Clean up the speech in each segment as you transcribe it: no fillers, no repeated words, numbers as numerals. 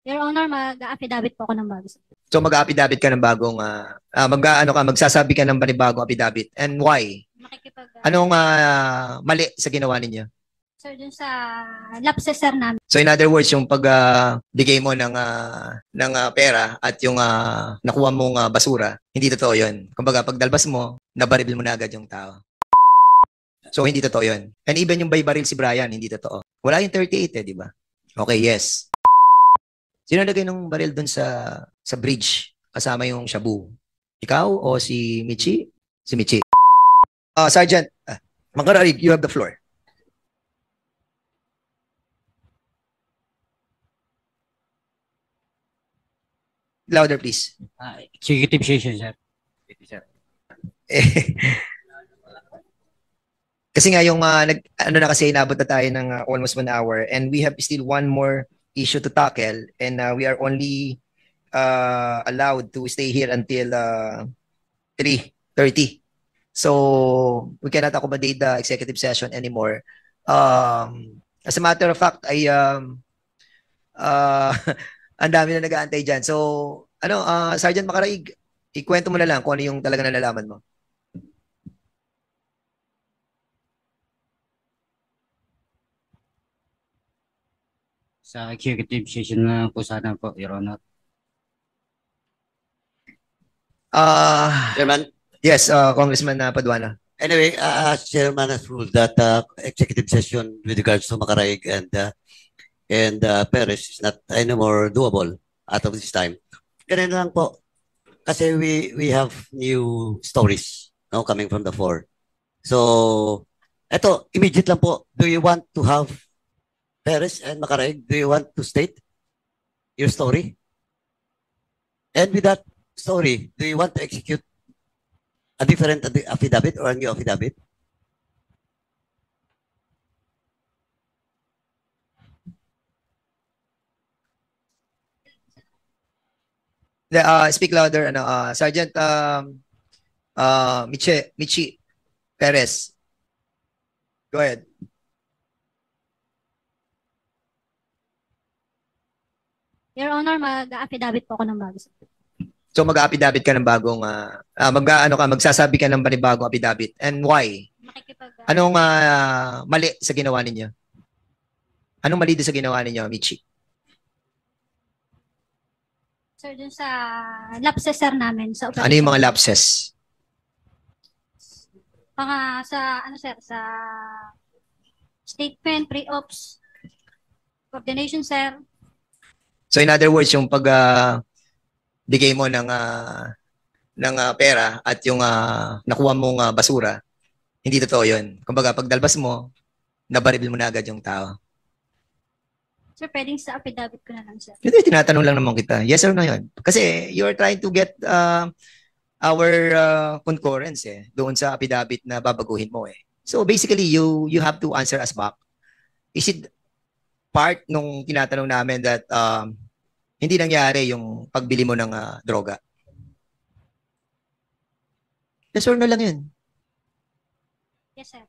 Your Honor, mag-affidavit po ako ng bago. So mag-affidavit ka ng bagong magsasabi ka ng panibagong affidavit. And why? Makikipag, Anong mali sa ginawa ninyo? sir, dun sa lapses, sir, namin. So in other words, yung bigay mo ng pera at yung nakuha mong basura, hindi totoo 'yon. Kumbaga pagdalbas mo, nabaril mo na agad yung tao. So hindi totoo 'yon. And even yung by baril si Brian, hindi totoo. Wala yung 38 di ba? Okay, yes. Sino nagay ng baril doon sa bridge kasama yung Shabu? Ikaw o si Michi? Si Michi. Sergeant, Mangararig, you have the floor. Louder, please. Executive session, sir. Kasi nga yung ano na kasi inabot na tayo ng almost 1 hour and we have still one more issue to tackle and we are only allowed to stay here until 3:30. So we cannot accommodate the executive session anymore. As a matter of fact, ay ang dami na nag-aantay dyan. So, Sergeant Makaraig, ikwento mo na lang kung ano yung talaga nalalaman mo. Sa executive session na po sana po, Your Honor. Chairman, Yes, Congressman Paduano. anyway, Chairman has ruled that executive session with regards to Makaraig and Perez is not anymore doable out of this time. Ganun lang po. Kasi we have new stories no, coming from the floor. So, eto, immediate lang po. Do you want to have Perez and Makaraig? Do you want to state your story? And with that story, do you want to execute a different affidavit or a new affidavit? Speak louder, Sergeant Michi Perez. Go ahead. Your Honor, mag-affidavit po ako ng bago. So mag-affidavit ka ng bagong magsasabi ka ng panibagong affidavit. And why? Makikipag, Anong mali sa ginawa ninyo? Anong mali sa ginawa ninyo, Michi? sir, dun sa lapses, sir, namin. Sa Ano yung mga lapses? Sa statement, pre-ops, coordination, sir. So in other words, yung bigay mo ng pera at yung nakuha mong basura, hindi totoo 'yon. Kumbaga pagdalbas mo, nabaril mo na agad yung tao. Sir, pwedeng sa affidavit ko na lang, sir. Hindi, tinatanong lang naman kita. Yes or no 'yon? Kasi you're trying to get our concurrence doon sa affidavit na babaguhin mo So basically, you have to answer us back. Is it part nung tinatanong namin that hindi nangyari yung pagbili mo ng droga? Yes or no lang yun. Yes, sir.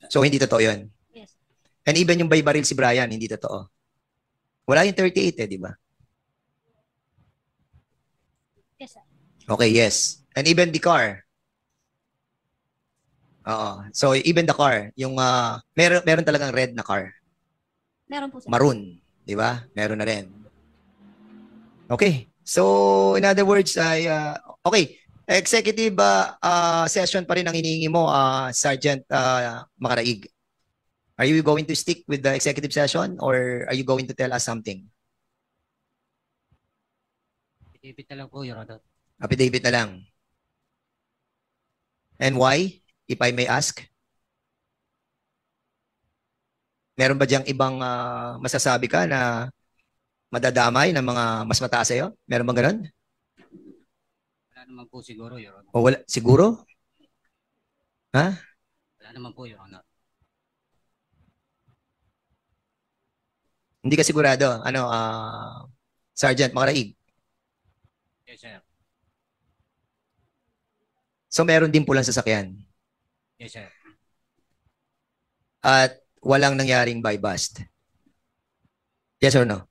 So hindi totoo yun. Yes. And even yung by baril si Brian, hindi totoo. Wala yung 38 di ba? Yes, sir. Okay, yes. And even the car. Oo. So even the car, yung meron talagang red na car. Meron po, sir. Maroon, di ba? Meron na rin. Okay. So in other words, okay. Executive session pa rin ang hinihingi mo, Sergeant Makaraig. Are you going to stick with the executive session or are you going to tell us something? Affidavit na lang po, Your Honor. Affidavit na lang. And why, if I may ask? Meron ba diyang ibang masasabi ka na madadamay ng mga mas mataas sa'yo? Meron bang ganun? Wala naman po siguro, Your Honor. O wala? Siguro? Ha? Wala naman po, Your Honor. Hindi ka sigurado? Sergeant Makaraig? Yes, sir. So meron din pulang sasakyan? Yes, sir. At walang nangyaring buy bust? Yes or no?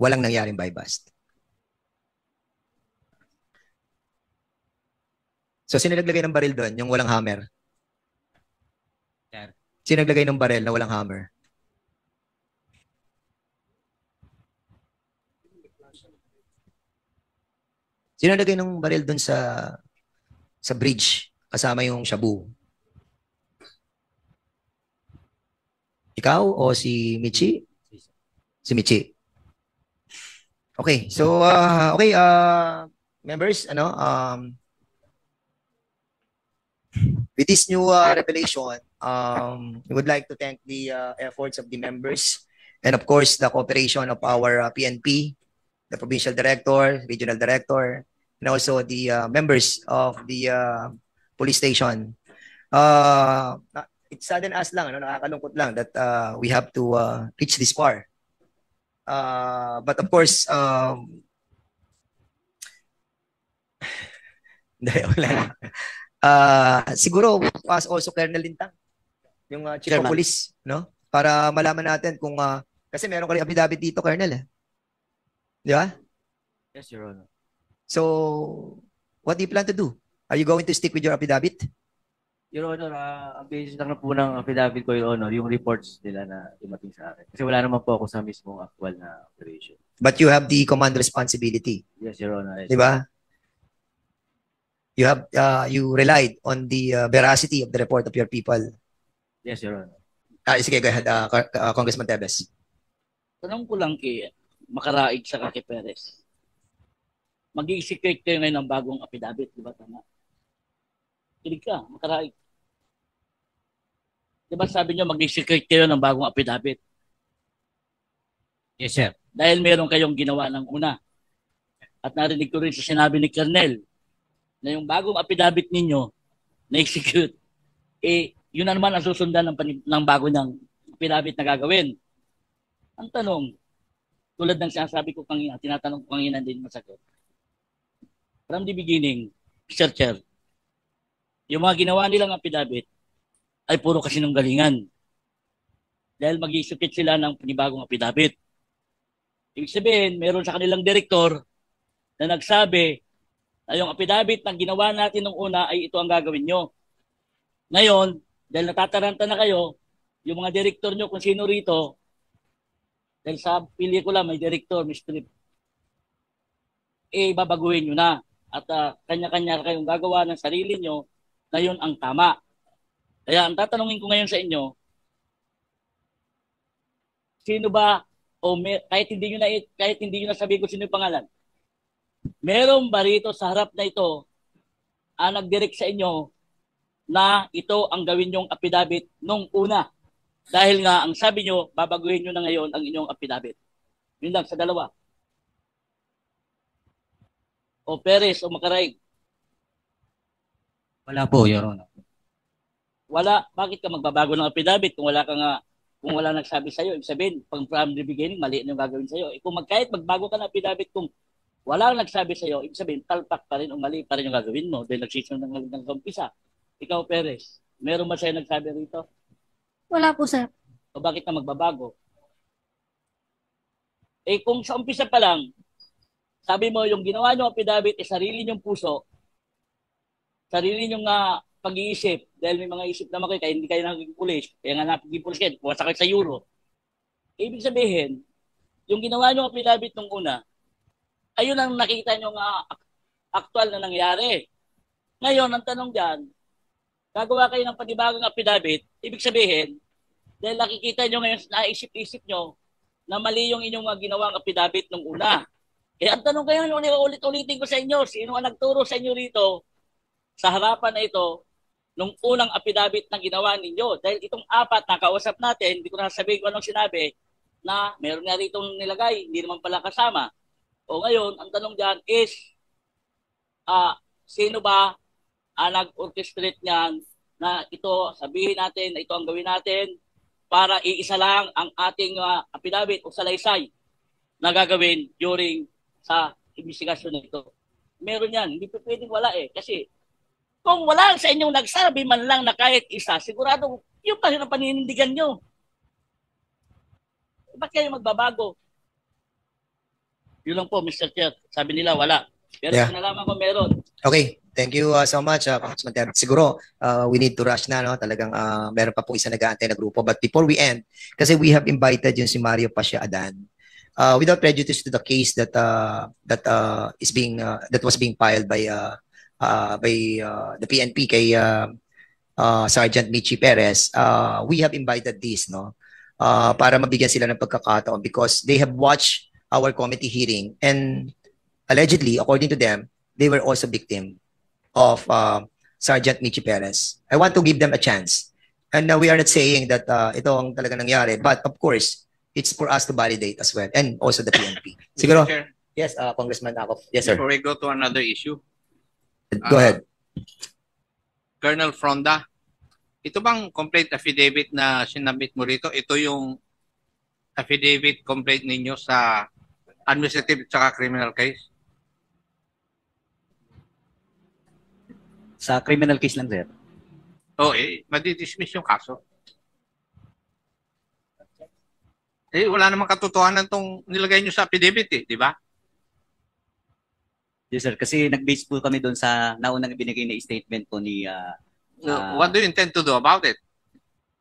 walang nangyaring buy bust. So, sino naglagay ng baril doon? Yung walang hammer? Sir. Sino naglagay ng baril na walang hammer? Sino naglagay ng baril doon sa bridge kasama yung Shabu? Ikaw o si Michi? Si Michi. Okay, so members, with this new revelation, we would like to thank the efforts of the members and of course the cooperation of our PNP, the provincial director, regional director, and also the members of the police station. It saddened us lang, nakakalungkot lang that we have to reach this far. But of course, wala. Siguro as also Colonel Lintang, yung chief of police, no? Para malaman natin kung kasi meron ka rin affidavit dito, Colonel. Di ba? Yes, Your Honor. So, what do you plan to do? Are you going to stick with your affidavit? Your Honor, ang basis lang na po ng affidavit ko, Your Honor, yung reports nila na dumating sa akin. Kasi wala naman po ako sa mismong actual na operation. But you have the command responsibility. Yes, Your Honor. Yes, di ba? You have you relied on the veracity of the report of your people. Yes, Your Honor. Sige, go ahead, Congressman Tebes. Tanong ko lang kay Makaraig sa kay Perez. Mag-i-secret kayo ngayon ng bagong affidavit, di ba tama? Kilig ka, Makaraig. Di ba sabi nyo mag-i-secret kayo ng bagong affidavit? Yes, sir. Dahil meron kayong ginawa ng una. At narinig ko rin sa sinabi ni Colonel na yung bagong affidavit ninyo na-execute, yun na naman ang susundan ng bago niyang affidavit na gagawin. Ang tanong, tulad ng sinasabi ko kanina, tinatanong ko kanina din masagot. From the beginning, Mr. Chair, yung mga ginawa nilang affidavit ay puro kasinunggalingan. Dahil mag-isukit sila ng panibagong affidavit. Ibig sabihin, meron sa kanilang direktor na nagsabi na yung affidavit na ginawa natin nung una ay ito ang gagawin nyo. Ngayon, dahil natataranta na kayo, yung mga direktor nyo kung sino rito, dahil sa pelikula may direktor, may script, babaguhin nyo na. At kanya-kanya kayong gagawa ng sarili nyo na yun ang tama. Kaya ang tatanungin ko ngayon sa inyo, sino ba, kahit hindi nyo na sabihin ko sino yung pangalan, meron ba rito sa harap na ito ang nag-direct sa inyo na ito ang gawin yung affidavit nung una? Dahil nga, ang sabi nyo, babaguhin nyo na ngayon ang inyong affidavit. Yun lang, sa dalawa. O Perez o Makaraig? Wala po, Your Honor. Wala. Bakit ka magbabago ng affidavit kung wala nagsabi sa'yo? Ibig sabihin, pag from the beginning, mali na yung gagawin sa'yo. Kahit magbago ka ng affidavit kung wala nagsabi sa'yo, ibig sabihin, talpak pa rin o mali pa rin yung gagawin mo dahil nagsisunod ng umpisa. Ikaw, Perez, meron ba sa'yo nagsabi rito? Wala po, sir. O bakit ka magbabago? Kung sa umpisa pa lang, sabi mo, yung ginawa nyo affidavit sarili nyong puso, sarili nyong pag-iisip, dahil may mga isip naman kayo, kaya hindi kayo naging pulis, kaya nga naging pulis kayo, puwasa kayo sa Euro. Ibig sabihin, yung ginawa nyo affidavit nung una, ayun ang nakita nyo aktual na nangyari. Ngayon, ang tanong dyan, gagawa kayo ng panibagong affidavit, ibig sabihin, dahil nakikita nyo ngayon, naisip-isip nyo, na mali yung inyong ginawang affidavit nung una. Ang tanong kayo, ulit-ulitin ko sa inyo, sino ang nagturo sa inyo rito, sa harapan na ito, nung unang affidavit na ginawa ninyo? Dahil itong apat na kausap natin, hindi ko na sabihin kung anong sinabi, na meron nga rito nilagay, hindi naman pala kasama. O ngayon, ang tanong dyan is, sino ba nag-orchestrate niyan na ito, sabihin natin na ito ang gawin natin para iisa lang ang ating affidavit o salaysay na gagawin during sa investigasyon na ito. Meron yan. Hindi pa pwedeng wala Kasi kung wala sa inyong nagsabi man lang na kahit isa, sigurado yung pa rin ang paninindigan nyo. Ba't kayo magbabago? Yun lang po, Mr. Chair. Sabi nila, wala. Pero Yeah. kung nalaman ko meron, Okay, thank you so much, Congressman Ter. Siguro, we need to rush na, no? Talagang meron pa po isa nag-aantay na grupo. But before we end, kasi we have invited yung si Mario Pasha Adan, without prejudice to the case that that was being filed by the PNP kay Sergeant Michi Perez, we have invited this, no? Para mabigyan sila ng pagkakataon because they have watched our committee hearing and allegedly, according to them, they were also victim of Sergeant Michi Perez. I want to give them a chance. And we are not saying that ito ang talaga nangyari, but of course, it's for us to validate as well and also the PNP. Siguro, Mr. Chair, yes, Congressman Akop. Yes, sir. before we go to another issue, Go ahead. Colonel Fronda, ito bang complaint affidavit na sinabit mo rito? Ito yung affidavit complaint ninyo sa administrative at criminal case? Sa criminal case lang, sir. O madidismiss yung kaso. Wala namang katotohanan tong nilagay nyo sa affidavit di ba? Yes, sir. Kasi nag-base po kami doon sa naunang ibinigay na statement po ni What do you intend to do about it?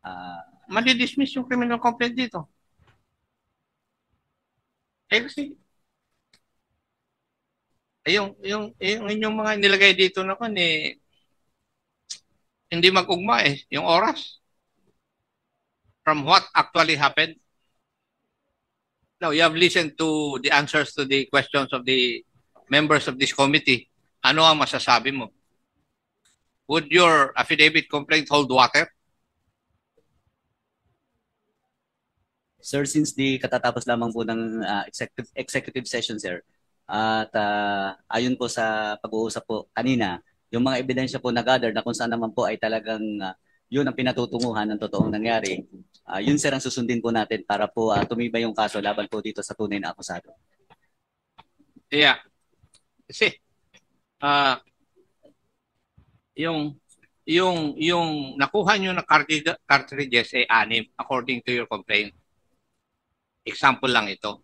ah, Madidismiss yung criminal complaint dito. Kasi yung inyong mga nilagay dito na hindi mag-ugma yung oras from what actually happened. Now, you have listened to the answers to the questions of the members of this committee. Ano ang masasabi mo? Would your affidavit complaint hold water? Sir, since di katatapos lamang po ng executive session, sir, at ayon po sa pag-uusap po kanina, yung mga ebidensya po na-gather na kung saan naman po ay talagang yun ang pinatutunguhan ng totoong nangyari, yun sir ang susundin po natin para po tumibay yung kaso laban po dito sa tunay na akusado. Yeah. Kasi, yung nakuha nyo na cartridges ay 6 according to your complaint. Example lang ito.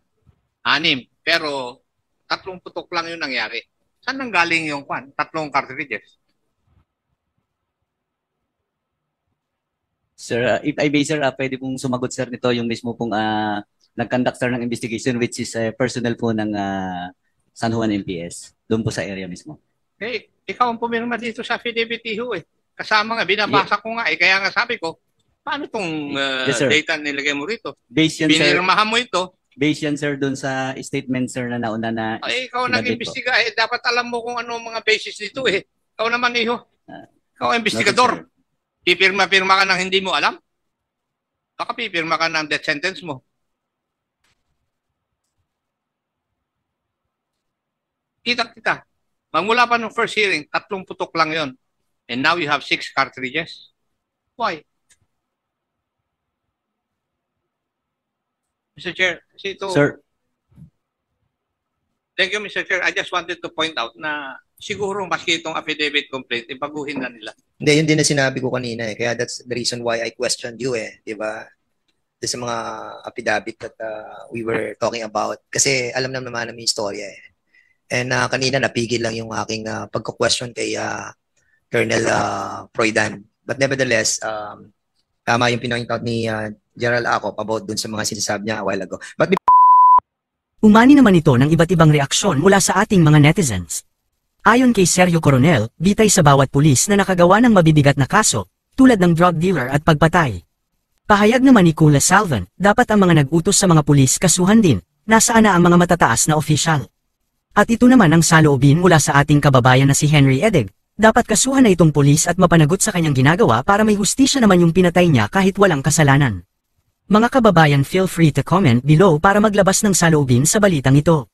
6, pero 3 putok lang yung nangyari. Saan nanggaling yung 3 cartridges? Sir, if I may, sir, pwede pong sumagot, sir, nito yung mismo pong nag-conduct, sir, ng investigation which is personnel po ng San Juan MPS. Doon po sa area mismo. Ikaw ang pumirma dito sa affidavit iho Kasama nga, binabasa ko nga kaya nga sabi ko, paano itong Yes, sir. data nilagay mo rito? Based yan, sir, Binirmahan mo ito, based yan, sir, doon sa statement, sir, na nauna na ikaw ang sinabit po. nag-imbestiga. Dapat alam mo kung ano ang mga basis dito Ikaw naman iho. Ah, Ikaw ang investigador. Pipirma-pirma ka ng hindi mo alam. Baka pipirma ka ng death sentence mo. Kita. Magmula pa ng first hearing, 3 putok lang yon. And now you have 6 cartridges. Why? Mr. Chair, kasi ito... Sir, Thank you, Mr. Chair. I just wanted to point out na siguro maski itong affidavit complaint, ibaguhin na nila. Hindi, yun din na sinabi ko kanina Kaya that's the reason why I questioned you di ba? Doon sa mga affidavit that we were talking about. Kasi alam naman namin yung istorya And kanina napigil lang yung aking pagko-question kay Colonel Proydan. But nevertheless, tama yung pinoint out ni General Acop about dun sa mga sinasabi niya a while ago. But Umani naman ito ng iba't ibang reaksyon mula sa ating mga netizens. Ayon kay Sergio Coronel, bitay sa bawat pulis na nakagawa ng mabibigat na kaso, tulad ng drug dealer at pagpatay. Pahayag naman ni Kula Salvan, dapat ang mga nag-utos sa mga pulis kasuhan din, nasaan na ang mga matataas na opisyal. At ito naman ang saloobin mula sa ating kababayan na si Henry Edeg, dapat kasuhan na itong pulis at mapanagot sa kanyang ginagawa para may hustisya naman yung pinatay niya kahit walang kasalanan. Mga kababayan, feel free to comment below para maglabas ng saloobin sa balitang ito.